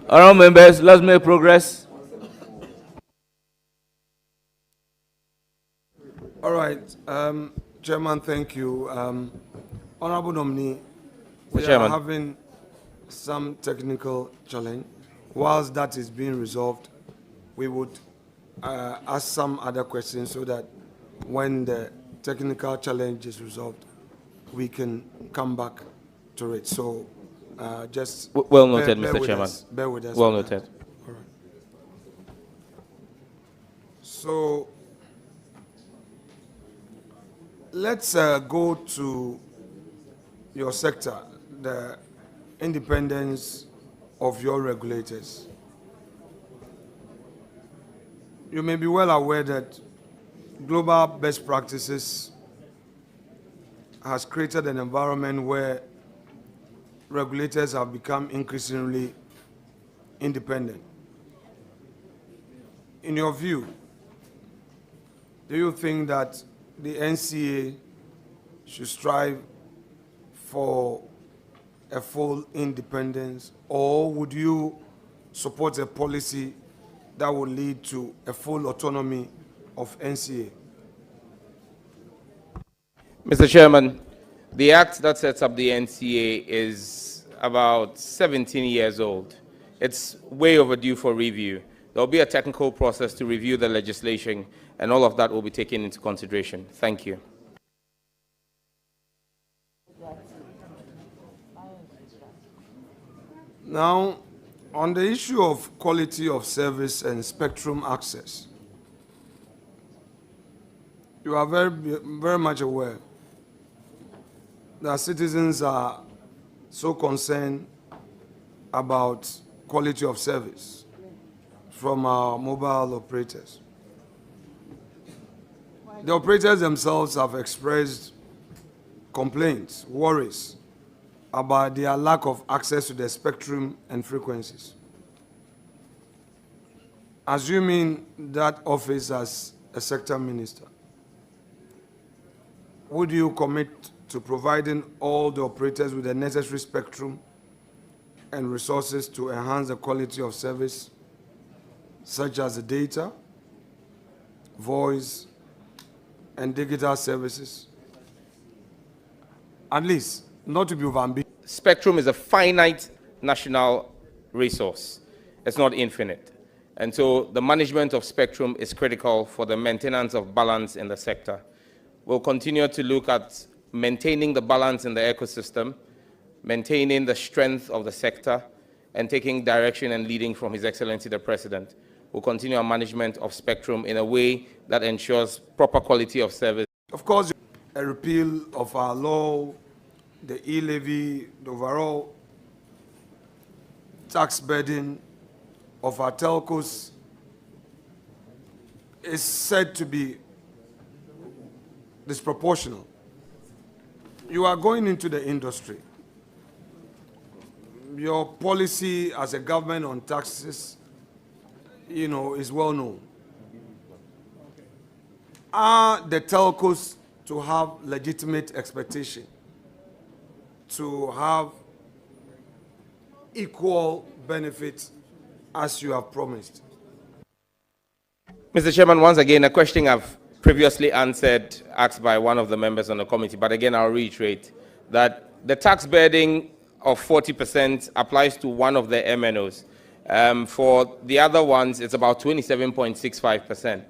Honorable members, let's make progress. All right, Chairman, thank you. Honorable nominee, we are Chairman. having some technical challenge. Whilst that is being resolved, we would ask some other questions so that when the technical challenge is resolved, we can come back to it. So just Well noted, bear Mr. with Chairman. us, bear with us. Well on that. noted. All right. So let's go to your sector, the independence of your regulators. You may be well aware that global best practices has created an environment where regulators have become increasingly independent. In your view, do you think that the NCA should strive for a full independence, or would you support a policy that would lead to a full autonomy of NCA? Mr. Chairman, the act that sets up the NCA is about 17 years old. It's way overdue for review. There will be a technical process to review the legislation, and all of that will be taken into consideration. Thank you. Now, on the issue of quality of service and spectrum access, you are very much aware that citizens are so concerned about quality of service from our mobile operators. The operators themselves have expressed complaints, worries about their lack of access to the spectrum and frequencies. Assuming that office as a sector minister, would you commit to providing all the operators with the necessary spectrum and resources to enhance the quality of service, such as the data, voice, and digital services? At least, not to be overambitious. Spectrum is a finite national resource. It's not infinite. And so the management of spectrum is critical for the maintenance of balance in the sector. We'll continue to look at maintaining the balance in the ecosystem, maintaining the strength of the sector, and taking direction and leading from His Excellency the President. We'll continue our management of spectrum in a way that ensures proper quality of service. Of course, a repeal of our law, the e-levy, the overall tax burden of our telcos is said to be disproportional. You are going into the industry. Your policy as a government on taxes, is well known. Are the telcos to have legitimate expectation to have equal benefits as you have promised? Mr. Chairman, once again, a question I've previously answered, asked by one of the members on the committee, but again, I'll reiterate that the tax burden of 40% applies to one of the MNOs. For the other ones, it's about 27.65%.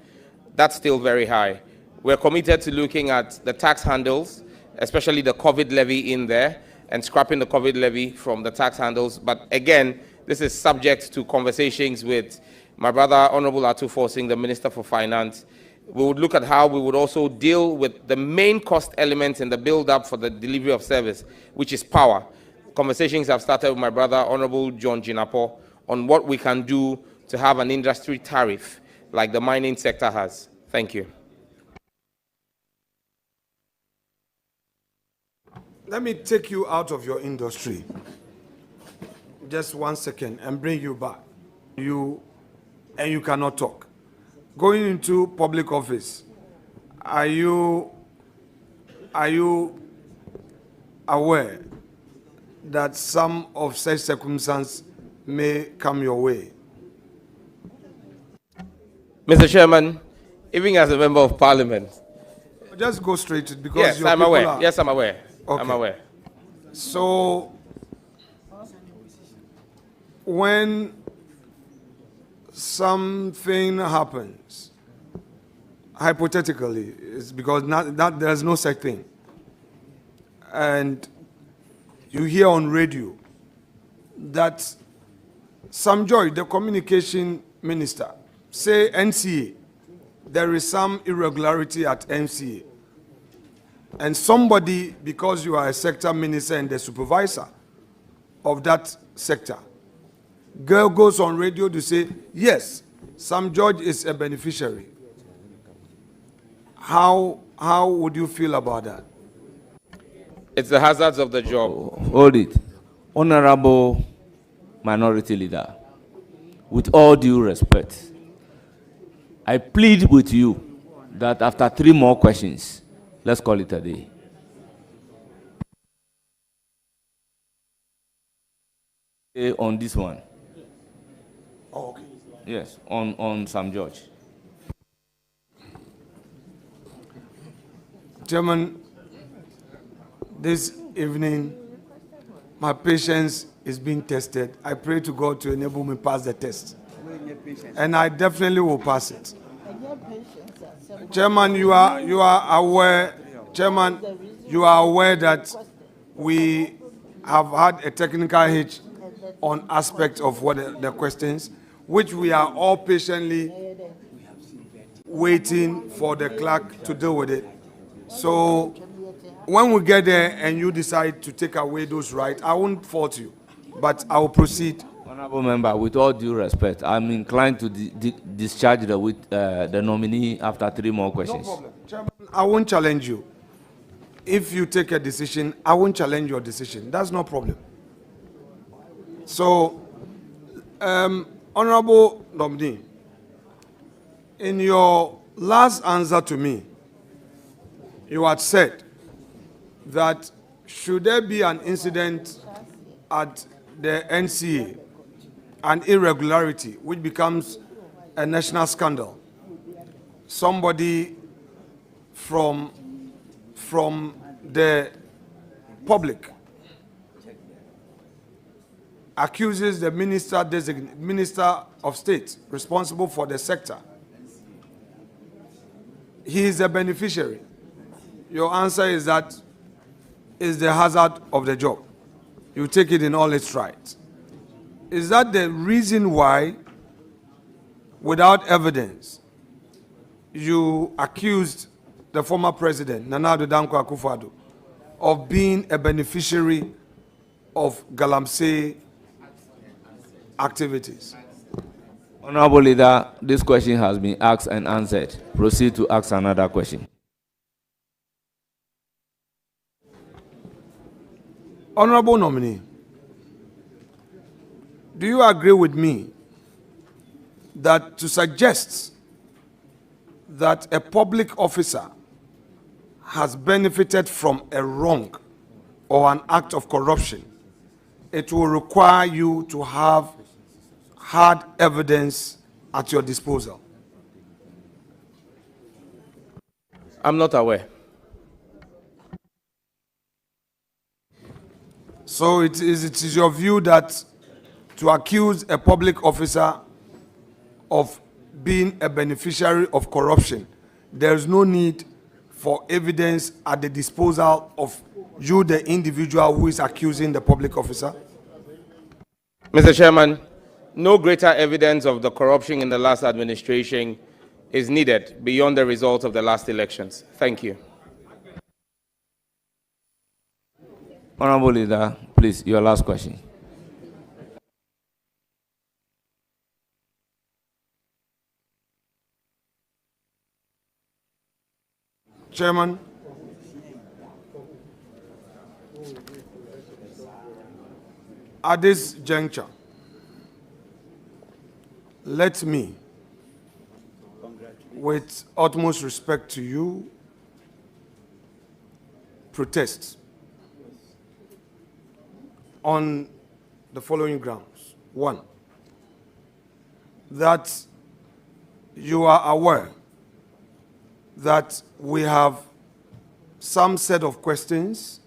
That's still very high. We're committed to looking at the tax handles especially the COVID levy in there, and scrapping the COVID levy from the tax handles. But again, this is subject to conversations with my brother, Honorable Atu Forsing, the Minister for Finance. We would look at how we would also deal with the main cost elements in the build-up for the delivery of service, which is power. Conversations have started with my brother, Honorable John Jinapo, on what we can do to have an industry tariff like the mining sector has. Thank you. Let me take you out of your industry. Just 1 second and bring you back. You cannot talk. Going into public office, are you aware that some of such circumstances may come your way? Mr. Chairman, even as a member of parliament. Just go straight to it because Yes, I'm aware. Yes, I'm aware. Okay. I'm aware. So, when something happens, hypothetically, it's because there's no such thing, and you hear on radio that Sam Joy, the communication minister, say NCA, there is some irregularity at NCA. And somebody, because you are a sector minister and the supervisor of that sector, girl goes on radio to say, yes, Sam George is a beneficiary. How would you feel about that? It's the hazards of the job. Hold it. Honorable Minority Leader, with all due respect, I plead with you that after 3 more questions, let's call it a day. On this one. Oh, okay. Yes, on Sam George. Chairman, this evening, my patience is being tested. I pray to God to enable me pass the test. And I definitely will pass it. Chairman, you are aware. Chairman, you are aware that we have had a technical hitch on aspects of what the questions, which we are all patiently waiting for the clerk to deal with it. So when we get there and you decide to take away those rights, I won't fault you, but I will proceed. Honorable member, with all due respect, I'm inclined to discharge the nominee after 3 more questions. No problem. Chairman, I won't challenge you. If you take a decision, I won't challenge your decision. That's no problem. So, Honorable nominee, in your last answer to me, you had said that should there be an incident at the NCA, an irregularity which becomes a national scandal, somebody from the public accuses the minister of state responsible for the sector. He is a beneficiary. Your answer is that is the hazard of the job. You take it in all its rights. Is that the reason why, without evidence, you accused the former president, Nana Addo Dankwa Akufo-Addo, of being a beneficiary of Galamsey activities? Honorable Leader, this question has been asked and answered. Proceed to ask another question. Honorable nominee, do you agree with me that to suggest that a public officer has benefited from a wrong or an act of corruption, it will require you to have hard evidence at your disposal? I'm not aware. So it is your view that to accuse a public officer of being a beneficiary of corruption, there is no need for evidence at the disposal of you, the individual who is accusing the public officer? Mr. Chairman, no greater evidence of the corruption in the last administration is needed beyond the results of the last elections. Thank you. Honorable Leader, please, your last question. Chairman, at this juncture, let me, with utmost respect to you, protest on the following grounds. One, that you are aware that we have some set of questions,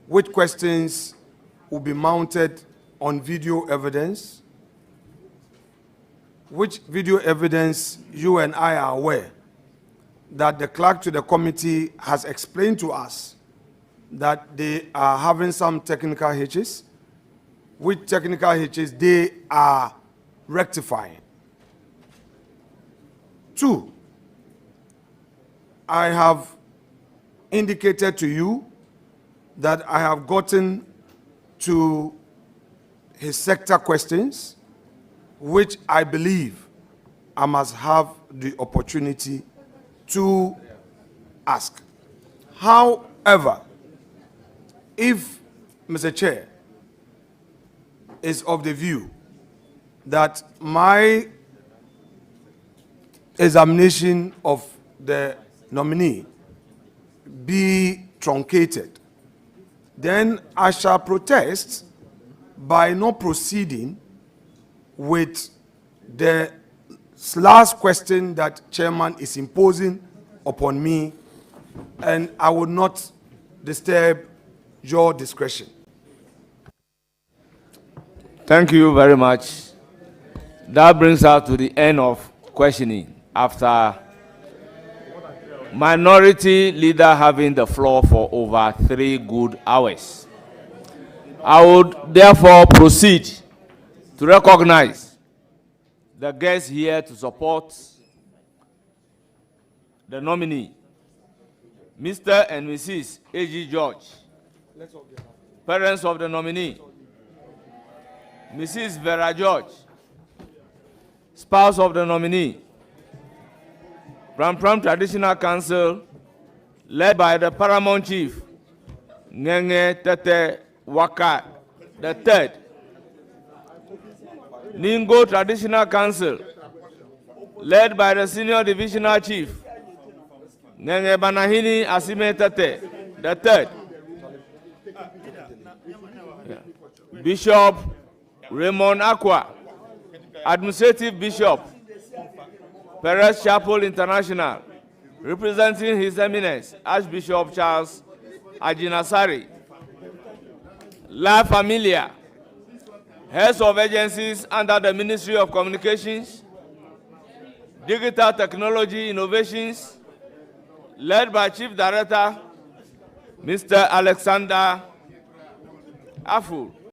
which questions will be mounted on video evidence, which video evidence you and I are aware that the clerk to the committee has explained to us that they are having some technical hitches, which technical hitches they are rectifying. Two, I have indicated to you that I have gotten to his sector questions, which I believe I must have the opportunity to ask. However, if Mr. Chair is of the view that my examination of the nominee be truncated, then I shall protest by not proceeding with the last question that Chairman is imposing upon me, and I will not disturb your discretion. Thank you very much. That brings us to the end of questioning after Minority Leader having the floor for over 3 good hours. I would therefore proceed to recognize the guests here to support the nominee, Mr. and Mrs. A.G. George, parents of the nominee, Mrs. Vera George, spouse of the nominee, Pram Traditional Council, led by the Paramount Chief, Ngenge Tete Waka III, Ningo Traditional Council, led by the Senior Divisional Chief, Ngenge Banahini Asime Tete III, Bishop Raymond Aqua, Administrative Bishop, Perez Chapel International, representing His Eminence Archbishop Charles Ajinasari, La Familia, heads of agencies under the Ministry of Communications, Digital Technology Innovations, led by Chief Director, Mr. Alexander Afu.